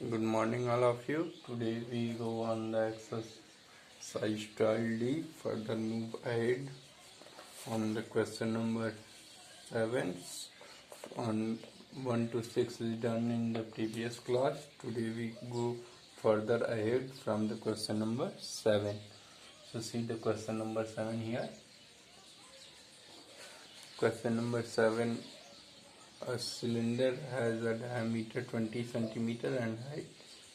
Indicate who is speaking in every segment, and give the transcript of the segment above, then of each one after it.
Speaker 1: Good morning, all of you. Today we go on the exercise 12D. Further move ahead on the question number 7. On 1 to 6 is done in the previous class. Today we go further ahead from the question number 7. So see the question number 7 here. Question number 7. A cylinder has a diameter 20 centimeter and height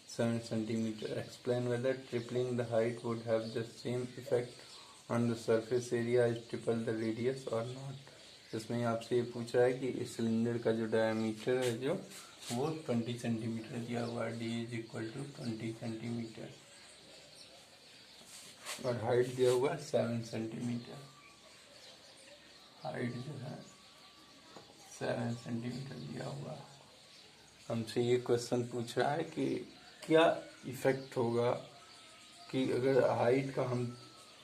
Speaker 1: 7 centimeter. Explain whether tripling the height would have the same effect on the surface area as triple the radius or not. इसमें आपसे ये पूछ रहा है कि इस cylinder का जो डायमीटर है जो वो 20 सेंटीमीटर दिया हुआ है, d is equal to 20 centimetre और हाइट दिया हुआ है 7 सेंटीमीटर. हाइट जो है 7 सेंटीमीटर दिया हुआ. हमसे ये क्वेश्चन पूछ रहा है कि क्या इफेक्ट होगा कि अगर हाइट का हम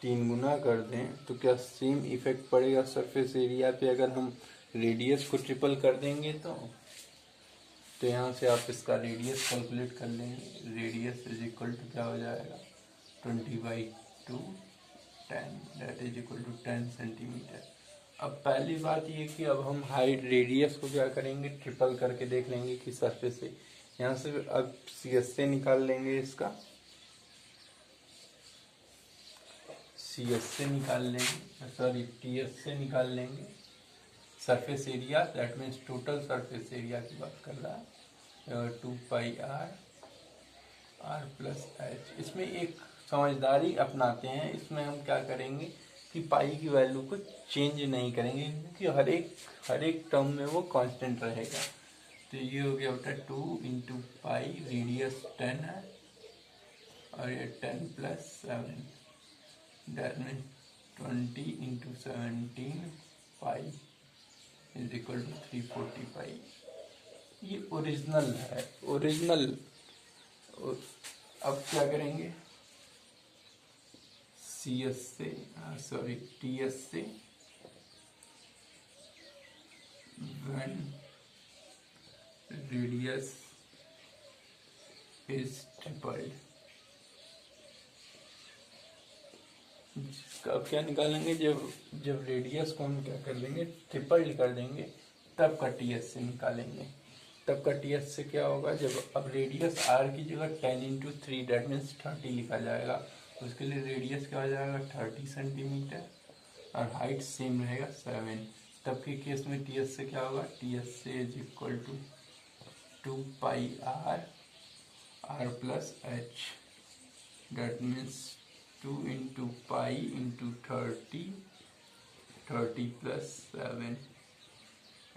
Speaker 1: 3 गुना कर दें तो क्या सेम इफेक्ट पड़ेगा सरफेस एरिया पे अगर हम रेडियस को ट्रिपल कर देंगे. तो यहाँ से आप इसका रेडियस कैलकुलेट कर लेंगे. रेडियस इज इक्वल टू क्या हो जाएगा 20/2 10 that is equal to 10 centimetre. अब पहली बात ये कि अब हम हाइट रेडियस को क्या करेंगे ट्रिपल करके देख लेंगे कि सरफेस से. यहाँ से अब CS से निकाल लेंगे, इसका CS से निकाल लेंगे, सॉरी TS से निकाल लेंगे surface area. That means total surface area की बात कर रहा है 2πr r प्लस h. इसमें एक समझदारी अपनाते हैं. इसमें हम क्या करेंगे कि पाई की वैल्यू को चेंज नहीं करेंगे क्योंकि हर एक टर्म में वो कांस्टेंट रहेगा. तो ये हो गया बेटा 2 इंटू पाई. रेडियस 10 है और ये 10 plus 7 that mean 20 into 17 pi is equal to 340 pi. ये ओरिजिनल है. ओरिजिनल. अब क्या करेंगे CS से सॉरी TS से when radius is tripled. अब क्या निकालेंगे जब रेडियस को हम क्या कर देंगे ट्रिपल कर देंगे तब का TS से निकालेंगे. तब का TS से क्या होगा जब अब रेडियस r की जगह 10 इंटू 3 डेट मीन्स 30 लिखा जाएगा. उसके लिए रेडियस क्या हो जाएगा 30 सेंटीमीटर और हाइट सेम रहेगा 7. तब के केस में TS से क्या होगा TS से is equal to 2πr r plus h that means 2 into pi into 30 plus 7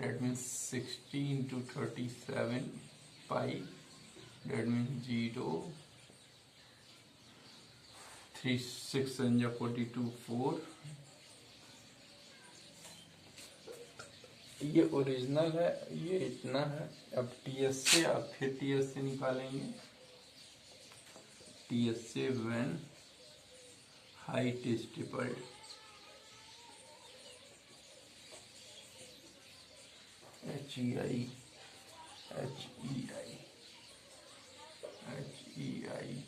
Speaker 1: that means 60 into 37 pi that means 0 3 6 42 4. ये ओरिजिनल है. ये इतना है. अब TS से अब फिर TS से निकालेंगे. TS से when height is tripled. HEI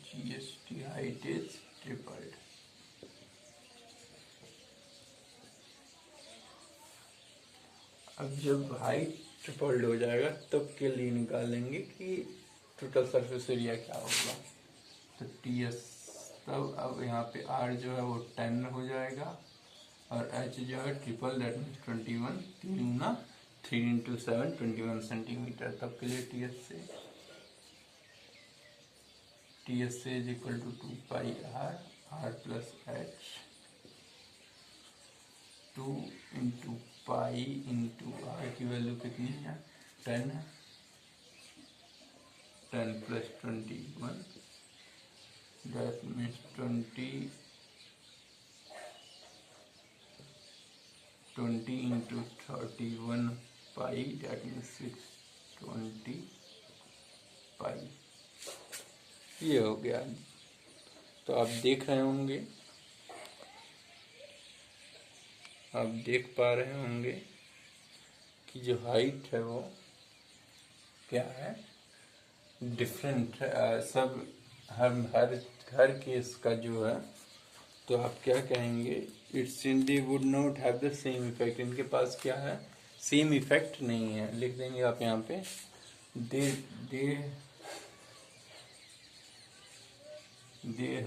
Speaker 1: GST height is tripled. अब जब हाइट ट्रिपल्ड हो जाएगा तब के लिए निकालेंगे कि टोटल सरफेस एरिया क्या होगा. तो TS तब अब यहाँ पे R जो है वो 10 हो जाएगा और H जो है ट्रिपल दैट मीन्स 21. 3 गुना 3 इंटू 7 21 सेंटीमीटर. तब के लिए TS से is equal to 2πr r plus h 2 into pi into r की वैल्यू कितनी है 10 है. 10 plus 21 that means 20 into 31 pi that means 620 pi. ये हो गया. तो आप देख रहे होंगे, आप देख पा रहे होंगे कि जो हाइट है वो क्या है डिफरेंट सब हर केस का जो है, तो आप क्या कहेंगे, it's in they would not have the same effect, इनके पास क्या है, सेम इफेक्ट नहीं है, लिख देंगे आप यहाँ पे, they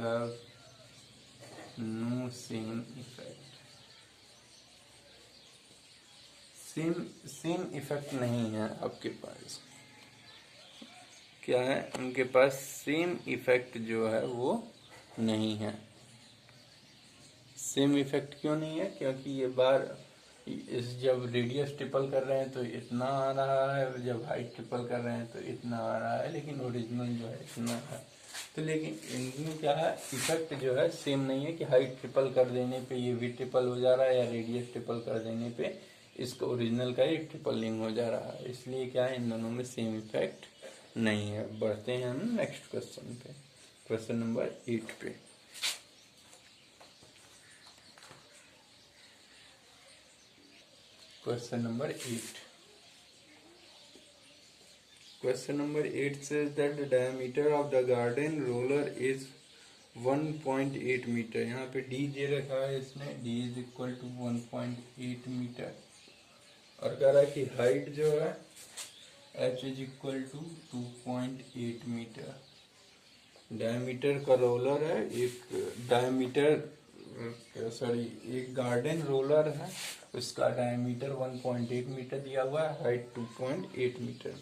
Speaker 1: have no same effect, same effect नहीं है आपके पास, क्या है उनके पास सेम इफेक्ट जो है वो नहीं है। सेम इफेक्ट क्यों नहीं है, क्योंकि ये बार इस जब रेडियस ट्रिपल कर रहे हैं तो इतना आ रहा है, जब हाइट ट्रिपल कर रहे हैं तो इतना आ रहा है, लेकिन ओरिजिनल जो है इतना है। तो लेकिन इनमें क्या है, इफेक्ट जो है सेम नहीं है कि हाइट ट्रिपल कर देने पे ये भी ट्रिपल हो जा रहा है, या रेडियस ट्रिपल कर देने पे इसका ओरिजिनल का ये ट्रिपलिंग हो जा रहा है, इसलिए क्या है, इन दोनों में सेम इफेक्ट नहीं है। बढ़ते हैं हम नेक्स्ट क्वेश्चन पे, क्वेश्चन नंबर 8 पे। Question number 8. Question number 8 says that the diameter of the garden roller is 1.8 metre. यहाँ पे d दे रखा है इसने, d is equal to 1.8 metre, और कह रहा है कि हाइट जो है h is equal to 2.8 metre. Diameter का रोलर है, एक डायमीटर एक गार्डन रोलर है, उसका डायमीटर 1.8 मीटर दिया हुआ है, हाइट 2.8 मीटर।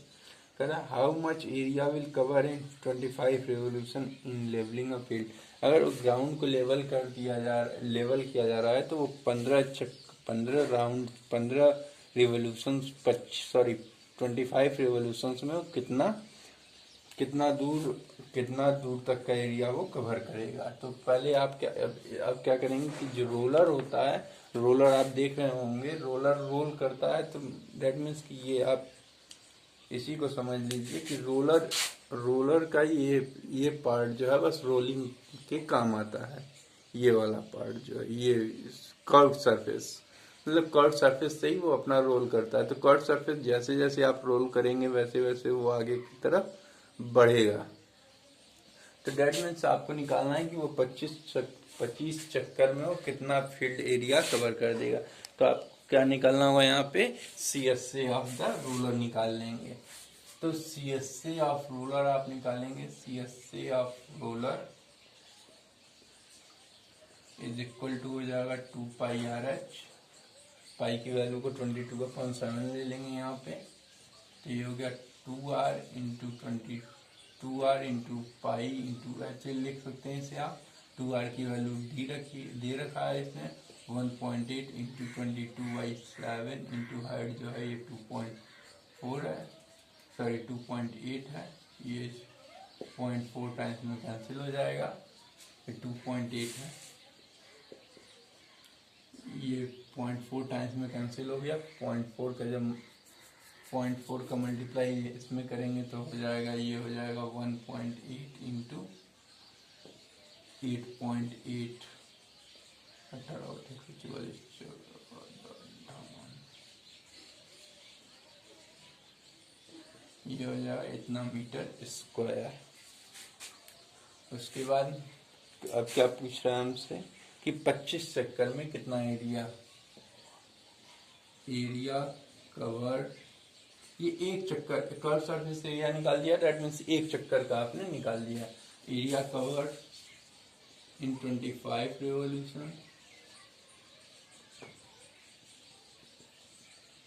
Speaker 1: कह रहा how much area will cover in 25 revolution in levelling a field. अगर उस ग्राउंड को लेवल किया जा रहा है तो वो 15 रिवोल्यूशन 25 रिवोल्यूशंस में वो कितना दूर तक का एरिया वो कवर करेगा। तो पहले आप क्या करेंगे कि जो रोलर होता है, रोलर आप देख रहे होंगे, रोलर रोल करता है, तो दैट मीन्स कि ये आप इसी को समझ लीजिए कि रोलर का ये पार्ट जो है बस रोलिंग के काम आता है। ये वाला पार्ट जो है, ये कर्व सरफेस, मतलब कर्व सरफेस से ही वो अपना रोल करता है। तो कर्व सरफेस जैसे जैसे आप रोल करेंगे वैसे वैसे वो आगे की तरफ बढ़ेगा। तो डेट मीन्स आपको निकालना है कि वो 25 चक्कर में वो कितना फील्ड एरिया कवर कर देगा। तो आप क्या निकालना होगा, यहाँ पे CSA ऑफ द रूलर निकाल लेंगे। तो CSA ऑफ रूलर आप निकालेंगे, CSA of roller is equal to हो जाएगा 2πRH, पाई की वैल्यू को 22/7 ले लेंगे यहाँ पे, तो ये हो गया 2R into pi into H लिख सकते हैं इसे आप। 2R की वैल्यू दे रखा है इसने 1.8 इंटू 22/7 इंटू हाइट जो है ये 2.4 है, सॉरी 2.8 है, ये 0.4 टाइम्स में कैंसिल हो जाएगा, ये 2.8 है, ये 0.4 टाइम्स में कैंसिल हो गया। 0.4 का जब 0.4 का मल्टीप्लाई इसमें करेंगे तो हो जाएगा, ये हो जाएगा 1.8 इंटू 8.8, 18 ये हो जाएगा इतना मीटर स्क्वायर। उसके बाद अब क्या पूछ रहा है हमसे कि 25 चक्कर में कितना एरिया कवर, ये एक चक्कर कर्व सरफेस एरिया निकाल दिया, दैट मीन्स एक चक्कर का आपने निकाल दिया। एरिया कवर्ड इन 25 रिवॉल्यूशन,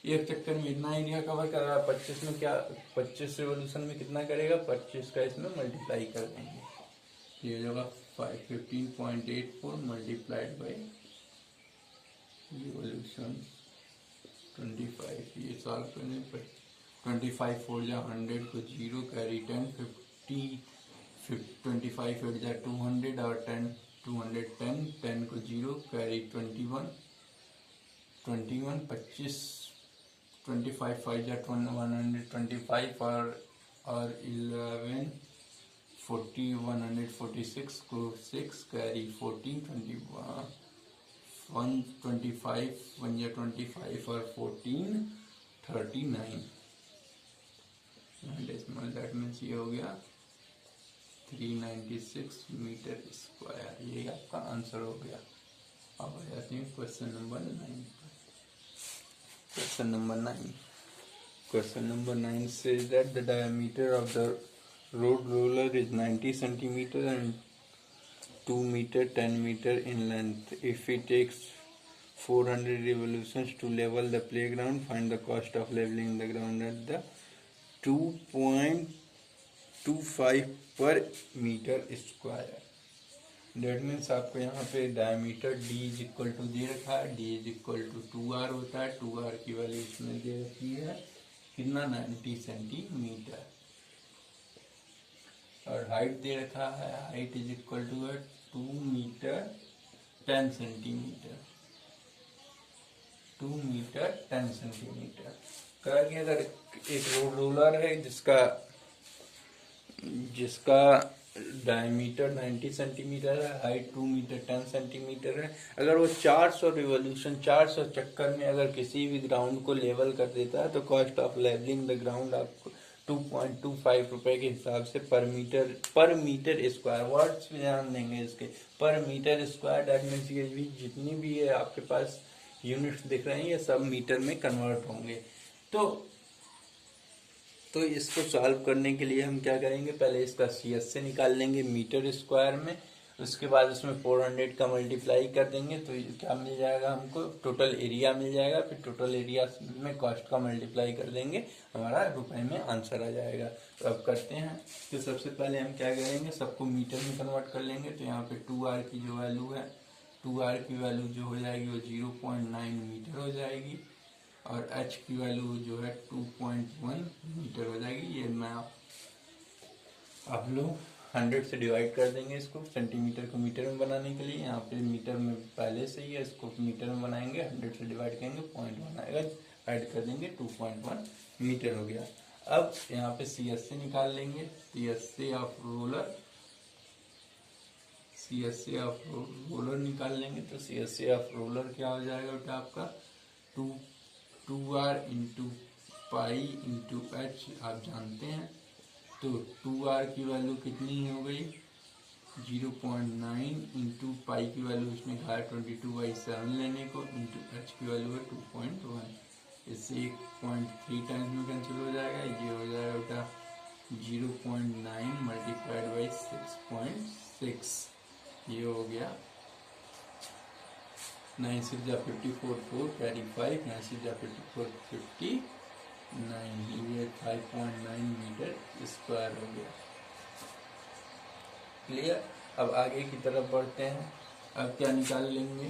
Speaker 1: एक चक्कर में इतना एरिया कवर कर रहा है, 25 में क्या 25 रिवॉल्यूशन में कितना करेगा, 25 का इसमें मल्टीप्लाई कर देंगे, ये हो जाएगा 15.84 मल्टीप्लाइड बाई रिवॉल्यूशन 25, ये सॉल्व करने पर 25 4 जा 100 को 0 कैरी 10 50 25 8 जा 200 और 10 210 10 को 0 कैरी 21 25 25 5 जा 125 और 11 40 146 को 6 कैरी 14 21 125 1 या 25 और 14 39, डेसिमल, दैट मीन्स ये हो गया 396 मीटर स्क्वायर। ये आपका आंसर हो गया। अब आ जाते हैं क्वेश्चन नंबर 9 पर। Question number 9, question number 9 says that the diameter of the road roller is 90 centimeter and 2 meter 10 meter in length. If it takes 400 revolutions to level the playground, find the cost of leveling the ground at the 2.25 per meter square. That means आपको यहाँ पे diameter d is equal to दे रखा है, d is equal to 2r होता है। 2r की value इसमें दे रखी है कितना, 90 सेंटीमीटर। और हाइट दे रखा है, हाइट इज इक्वल टू है 2 मीटर 10 सेंटीमीटर। 2 metre 10 centimetre. कहा कि अगर एक रोड रोलर है जिसका डायमीटर 90 सेंटीमीटर है, हाइट 2 मीटर 10 सेंटीमीटर है, अगर वो 400 रिवोल्यूशन 400 चक्कर में अगर किसी भी ग्राउंड को लेवल कर देता है तो cost of levelling the ground आपको 2.25 रुपए के हिसाब से पर मीटर स्क्वायर। वर्ड्स ध्यान देंगे इसके, पर मीटर स्क्वायर। दैट मीन्स ये भी जितनी भी है आपके पास यूनिट्स दिख रहे हैं ये सब मीटर में कन्वर्ट होंगे। तो इसको सॉल्व करने के लिए हम क्या करेंगे, पहले इसका CSC निकाल लेंगे मीटर स्क्वायर में, उसके बाद उसमें 400 का मल्टीप्लाई कर देंगे तो क्या मिल जाएगा हमको, टोटल एरिया मिल जाएगा। फिर टोटल एरिया में कॉस्ट का मल्टीप्लाई कर देंगे, हमारा रुपए में आंसर आ जाएगा। तो अब करते हैं। तो सबसे पहले हम क्या करेंगे, सबको मीटर में कन्वर्ट कर लेंगे। तो यहाँ पे 2r की जो वैल्यू है, 2r की वैल्यू जो हो जाएगी वो 0.9 मीटर हो जाएगी, और h की वैल्यू जो है 2.1 मीटर हो जाएगी। ये मैं आप लोग 100 से डिवाइड कर देंगे इसको, सेंटीमीटर को मीटर में बनाने के लिए। यहाँ पे मीटर में पहले से ही है, इसको मीटर में बनाएंगे, 100 से डिवाइड करेंगे, 0.1 आएगा, ऐड कर देंगे, 2.1 मीटर हो गया। अब यहाँ पे CSC निकाल लेंगे, CSC of roller, CSC of roller निकाल लेंगे। तो CSC ऑफ रोलर क्या हो जाएगा बेटा आपका, 2r into pi into H आप जानते हैं। तो 2r की वैल्यू कितनी हो गई, 0.9 इंटू पाई की वैल्यू इसने कहा 22/7 लेने को, इंटू एच की वैल्यू है 2.1। इससे 1.3 टाइम्स में कैंसिल हो जाएगा। ये हो जाएगा बेटा 0.9 मल्टीप्लाइड बाई 6.6, ये हो गया 9 6 जा 54, 4 कैरी 5, 9 6 जा 54, 59, ये 5.9 मीटर स्क्वायर हो गया। क्लियर। अब आगे की तरफ बढ़ते हैं। अब क्या निकाल लेंगे,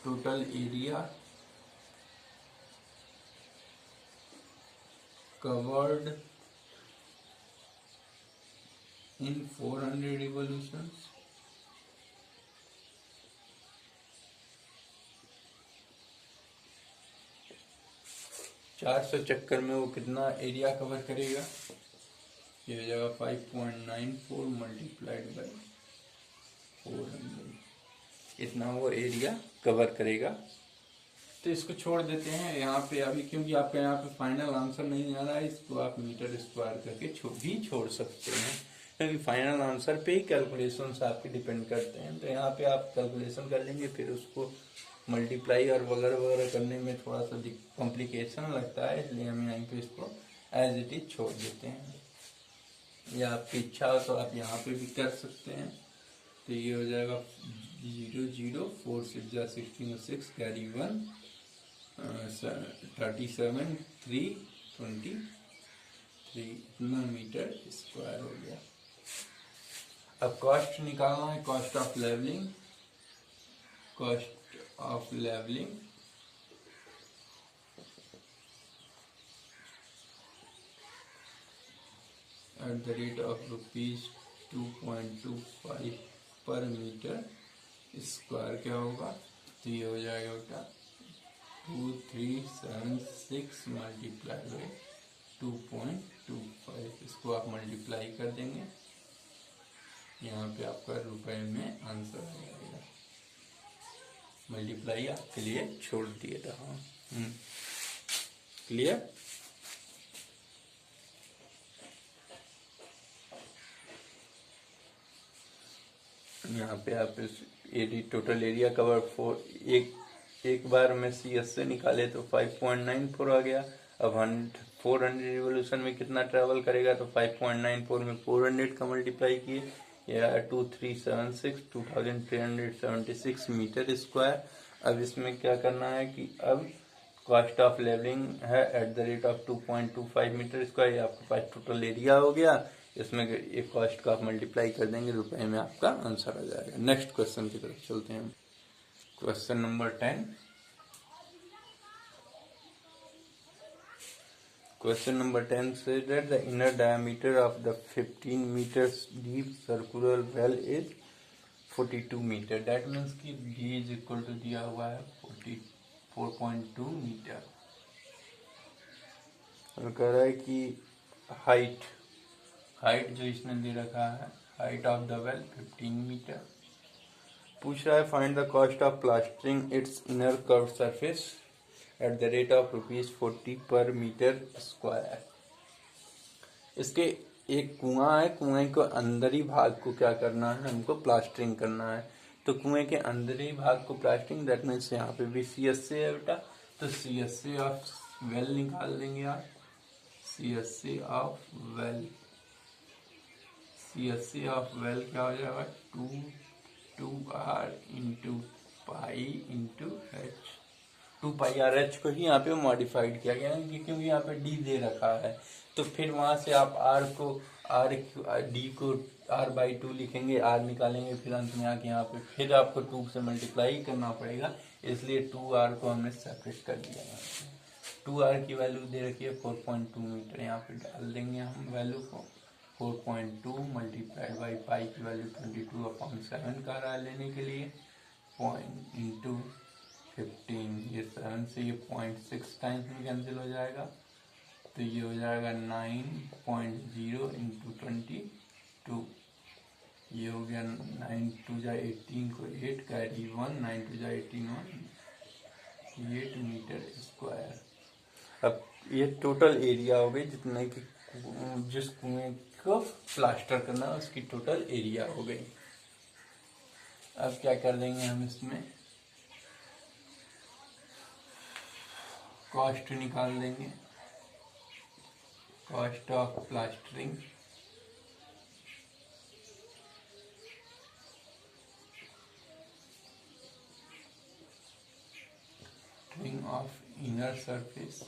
Speaker 1: total area covered in 400 revolutions, चार सौ चक्कर में वो कितना एरिया कवर करेगा, ये हो जाएगा 5.94 मल्टीप्लाइड बाई 400, इतना वो एरिया कवर करेगा। तो इसको छोड़ देते हैं यहाँ पे अभी, क्योंकि आपका यहाँ पे फाइनल आंसर नहीं आ रहा है, इसको आप मीटर स्क्वायर करके भी छोड़ सकते हैं, क्योंकि फाइनल आंसर पे ही कैलकुलेशंस आपके डिपेंड करते हैं। तो यहाँ पे आप कैलकुलेशन कर लेंगे, फिर उसको मल्टीप्लाई और वगैरह वगैरह करने में थोड़ा सा कॉम्प्लिकेशन लगता है, इसलिए हम यहाँ पे इसको एज इट इज छोड़ देते हैं। या आपकी इच्छा हो तो आप यहाँ पे भी कर सकते हैं। तो ये हो जाएगा 0 0 4 6 जा 16 6 कैरी 1 37 3 23, इतना मीटर स्क्वायर हो गया। अब कॉस्ट निकालना है, cost of levelling, cost of levelling at the rate of ₹2.25 पर मीटर स्क्वायर क्या होगा, तो ये हो जाएगा बेटा 2376 मल्टीप्लाई बाई 2.25, इसको आप मल्टीप्लाई कर देंगे, यहाँ पे आपका रुपए में आंसर आ जाएगा। मल्टीप्लाई आपके लिए छोड़ दिए रहा हूँ। क्लियर। यहाँ पे आप टोटल एरिया कवर एक बार में CS से निकाले तो 5.94 आ गया। अब 400 रिवोल्यूशन में कितना ट्रेवल करेगा, तो 5.94 में 400 का मल्टीप्लाई किए, या 2376 मीटर स्क्वायर। अब इसमें क्या करना है कि अब कॉस्ट ऑफ लेवलिंग है at the rate of 2.25 metre square, आपके पास टोटल एरिया हो गया। इसमें एक कॉस्ट का आप मल्टीप्लाई कर देंगे, रुपए में आपका आंसर आ जाएगा। नेक्स्ट क्वेश्चन की तरफ चलते हैं। Question number 10। Question number 10 says that the inner diameter of the 15 meters deep circular well is 42 meter. That means कि D is equal to दिया हुआ है 44.2 मीटर। और कह रहा है कि हाइट जो इसने दे रखा है, height of the well 15 metre. पूछ रहा है find the cost of plastering its inner curve surface at the rate of ₹40 per metre square. इसके एक कुआं है, कुएं को अंदरी भाग को क्या करना है, हमको प्लास्टरिंग करना है। तो कुएं के अंदरी भाग को प्लास्टरिंग, दैट मीन्स यहाँ पे भी CSA है बेटा, तो CSA ऑफ वेल निकाल देंगे आप। CSA ऑफ वेल क्या हो जाएगा, 2R into pi into H। 2πRH को ही यहाँ पे मॉडिफाइड किया गया है क्योंकि यहाँ पे D दे रखा है। तो फिर वहाँ से आप D को R/2 लिखेंगे, R निकालेंगे, फिर अंत में आके यहाँ पे फिर आपको 2 से मल्टीप्लाई करना पड़ेगा, इसलिए 2R को हमने सेपरेट कर दिया है। 2R की वैल्यू दे रखी है 4.2 मीटर, यहाँ पे डाल देंगे हम वैल्यू को। 4.2 मल्टीप्लाइड बाई पाई की वैल्यू 22/7 का रहा लेने के लिए, पॉइंट इंटू 15, ये 7 से ये 0.6 टाइम्स में कैंसिल हो जाएगा, तो ये हो जाएगा 9.0 इंटू 22। ये हो गया 9 2 जा 18 को 8 कैरी 1, 9 2 जा 18 8 मीटर स्क्वायर। अब ये टोटल एरिया हो गई जितने की जिस कुएं को प्लास्टर करना है उसकी टोटल एरिया हो गई। अब क्या कर देंगे हम इसमें कॉस्ट निकाल देंगे, cost of plastering of inner surface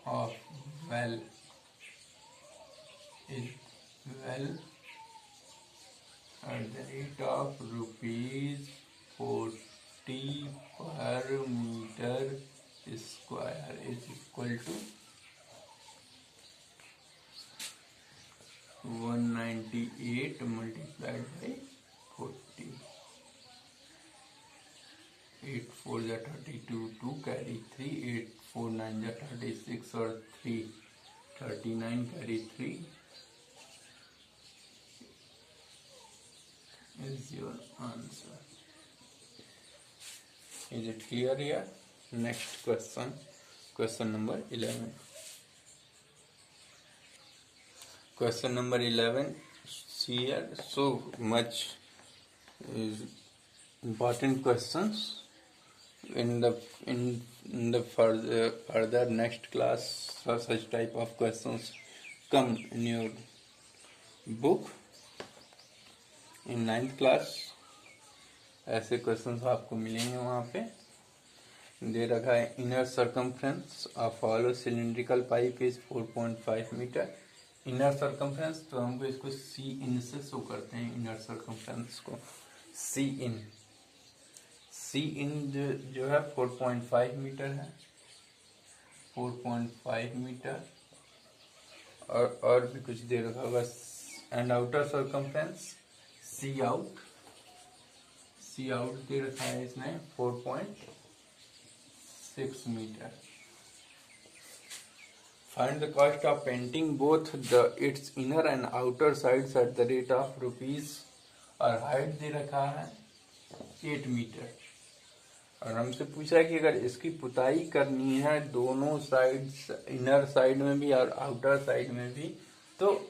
Speaker 1: of well is well at the rate of ₹40 per meter square is equal to 198 multiplied by 40. 8 4 जा 32, 2 कैरी 3, 8 4 9 जा 36 और 3 39 carry 3 is your answer. Is it clear here? Next question, question number 11. Question number 11. See here, so much is important questions. In the further next class, such type of questions come in your book. In 9th class ऐसे questions आपको मिलेंगे। वहाँ पे दे रखा है inner circumference of hollow cylindrical pipe is 4.5 metre. Inner circumference, तो हमको इसको सी इन से शो करते हैं। इनर सर्कमफ्रेंस को सी इन जो है 4.5 मीटर है, 4.5 मीटर। और भी कुछ दे रखा होगा। And outer circumference C out दे रखा है इसने 4.6 metre. Find the cost of painting both its inner and outer sides at the rate of ₹। और हाइट दे रखा है 8 मीटर। और हमसे पूछा है कि अगर इसकी पुताई करनी है दोनों साइड, इनर साइड में भी और आउटर साइड में भी, तो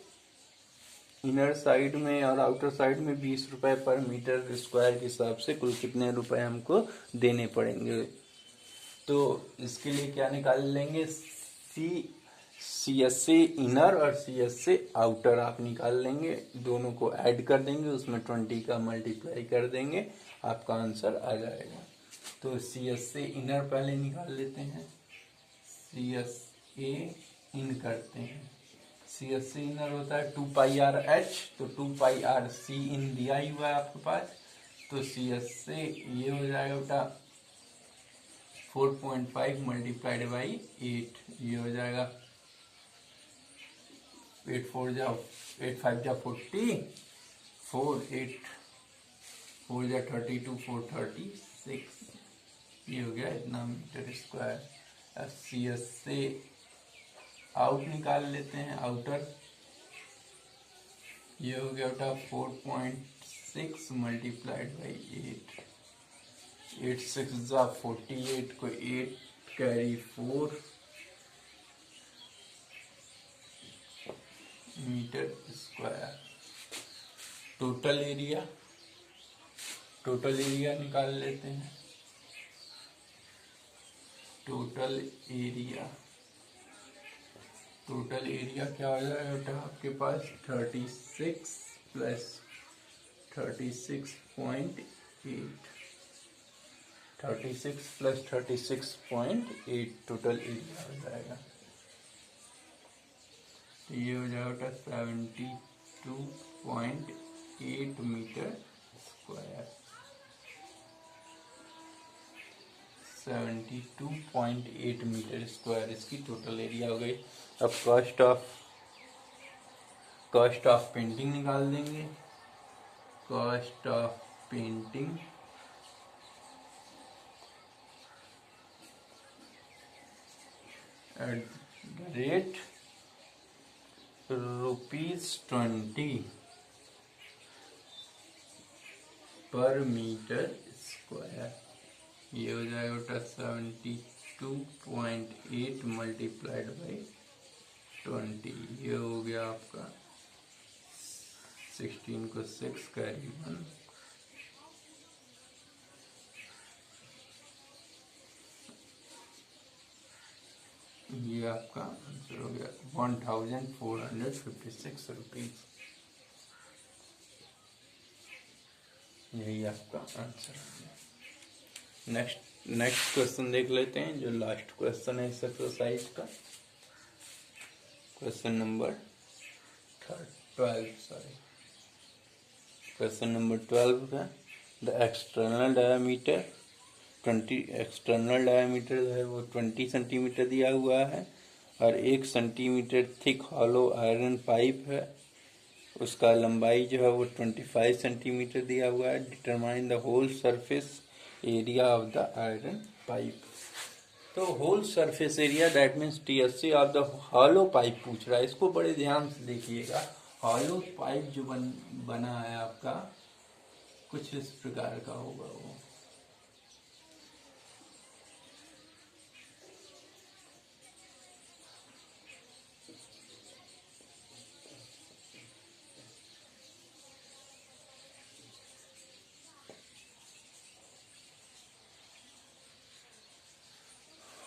Speaker 1: इनर साइड में और आउटर साइड में 20 रुपए पर मीटर स्क्वायर के हिसाब से कुल कितने रुपए हमको देने पड़ेंगे। तो इसके लिए क्या निकाल लेंगे, सी एस से इनर और सी एस से आउटर आप निकाल लेंगे, दोनों को ऐड कर देंगे, उसमें 20 का मल्टीप्लाई कर देंगे, आपका आंसर आ जाएगा। तो सी एस से इनर पहले निकाल लेते हैं, सी एस ए इन करते हैं, सी एस से इनर होता है 2 पाई आर एच, तो 2 पाई आर सी इन दिया ही हुआ है आपके पास, तो सी एस से ये हो जाएगा बेटा 4.5 मल्टीप्लाइड बाई 8, ये हो जाएगा 8 5 जा 40, 4 8 4 जा 32, 4 36, ये हो गया इतना मीटर स्क्वायर। अब सी एस से आउट निकाल लेते हैं, आउटर, ये हो गया बेटा 4.6 मल्टीप्लाइड बाई 8, 8 6 जा 48 को 8 carry 4 metre square. Total area निकाल लेते हैं, टोटल एरिया क्या हो जाएगा बेटा आपके पास 36 प्लस 36.8, 36 प्लस 36.8 टोटल एरिया हो जाएगा। तो ये हो जाएगा 72.8 मीटर स्क्वायर, 72.8 मीटर स्क्वायर इसकी टोटल एरिया हो गई। अब कॉस्ट ऑफ पेंटिंग निकाल देंगे, cost of painting eight the rate ₹20 पर मीटर स्क्वायर, ये हो जाएगा बेटा 72.8 मल्टीप्लाइड बाई 20, ये हो गया आपका 16 को 6 कैरी 1, ये आपका आंसर हो गया 1456 रुपीज, यही आपका आंसर हो गया। नेक्स्ट क्वेश्चन देख लेते हैं, जो लास्ट क्वेश्चन है इस एक्सरसाइज का, क्वेश्चन नंबर 12 क्वेश्चन नंबर 12 का the external diameter 20 external diameter जो है वो 20 सेंटीमीटर दिया हुआ है और 1 centimetre thick hollow iron pipe है, उसका लंबाई जो है वो 25 सेंटीमीटर दिया हुआ है। Determine the whole surface area of the iron pipe. तो whole surface area that means TSC of the hollow pipe पूछ रहा है, इसको बड़े ध्यान से देखिएगा। हॉलो पाइप जो बना है आपका कुछ इस प्रकार का होगा वो,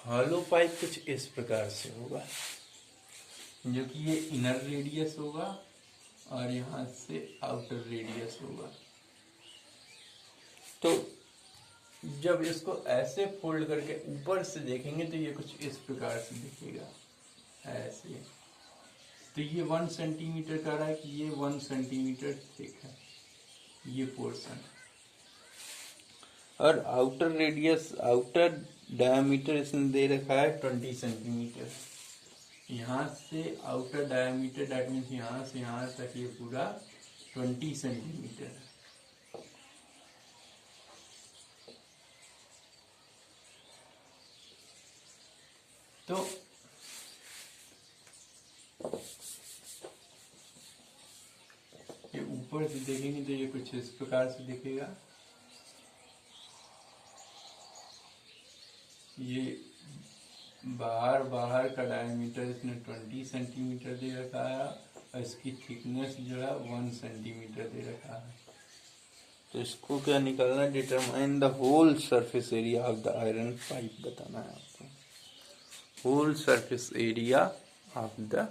Speaker 1: हॉलो पाइप कुछ इस प्रकार से होगा, जो कि ये इनर रेडियस होगा और यहाँ से आउटर रेडियस होगा। तो जब इसको ऐसे फोल्ड करके ऊपर से देखेंगे तो ये कुछ इस प्रकार से दिखेगा, ऐसे। तो ये 1 सेंटीमीटर का रहा है कि ये 1 सेंटीमीटर थिक है ये पोर्शन, और आउटर रेडियस, आउटर डायमीटर इसने दे रखा है 20 सेंटीमीटर। यहाँ से आउटर डायमीटर दैट मीन्स यहाँ से यहाँ तक ये पूरा 20 सेंटीमीटर है। तो ये ऊपर से देखेंगे तो ये कुछ इस प्रकार से दिखेगा। ये बाहर का डायमीटर इसने 20 सेंटीमीटर दे रखा है और इसकी थिकनेस जो है 1 सेंटीमीटर दे रखा है। तो इसको क्या निकालना है, determine the whole surface area of the iron pipe बताना है आपको, whole surface area of the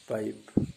Speaker 1: pipe.